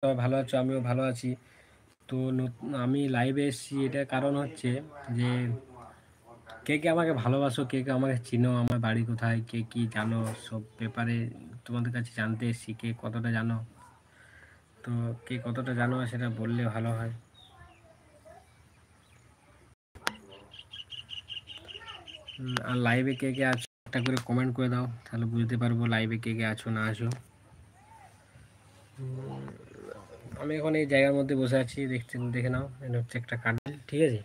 সবাই ভালো আছো, আমিও ভালো আছি। তো আমি লাইভে এসেছি, এটার কারণ হচ্ছে যে কে কে আমাকে ভালোবাসো, কে কে আমাকে চিনো, আমার বাড়ি কোথায়, কে কি জানো, সব ব্যাপারে তোমাদের কাছে জানতে এসেছি। কে কতটা জানো, তো কে কতটা জানো সেটা বললে ভালো হয়। আর লাইভে কে কে আছো একটা করে কমেন্ট করে দাও, তাহলে বুঝতে পারবো লাইভে কে কে আছো না আছো। আমি এখন এই জায়গার মধ্যে বসে আছি, দেখে নাও, এটা হচ্ছে একটা কাঠমিল, ঠিক আছে।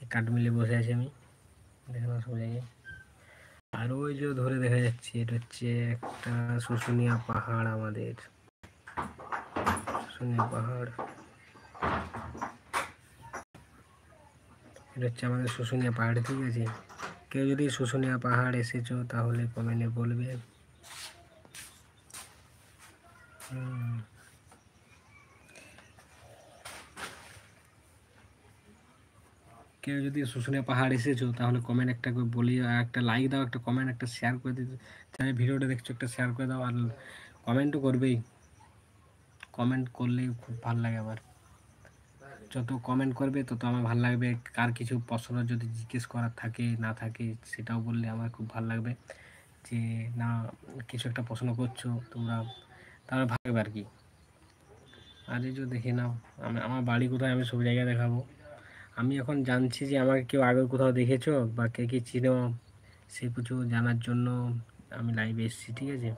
এই কাঠমিলে বসে আছি আমি, দেখে নাও সব জায়গায়। আর ওই যে ধরে দেখা যাচ্ছে, এটা হচ্ছে একটা শুশুনিয়া পাহাড়, আমাদের শুশুনিয়া পাহাড়। এটা হচ্ছে আমাদের শুশুনিয়া পাহাড়, ঠিক আছে। কেউ যদি শুশুনিয়া পাহাড় এসেছো তাহলে কমেন্টে বলবে। কেউ যদি শুশুনিয়া পাহাড় এসেছো তাহলে কমেন্ট একটা করে বলি, আর একটা লাইক দাও, একটা কমেন্ট, একটা শেয়ার করে দিতে, তাহলে ভিডিওটা দেখছো একটা শেয়ার করে দাও, আর কমেন্টও করবেই। কমেন্ট করলেই খুব ভালো লাগে আমার। যত কমেন্ট করবে তত আমার ভালো লাগবে। কার কিছু প্রশ্ন যদি জিজ্ঞেস করার থাকে না থাকে সেটাও বললে আমার খুব ভালো লাগবে, যে না কিছু একটা প্রশ্ন করছো তোমরা, তাহলে ভালো লাগবে আর কি। আর এই যে দেখে নাও, আমার বাড়ি কোথায় আমি সব জায়গায় দেখাবো। আমি এখন জানছি যে আমাকে কেউ আগে কোথাও দেখেছো বা কে কে চিনো, সে কিছু জানার জন্য আমি লাইভে এসেছি, ঠিক আছে।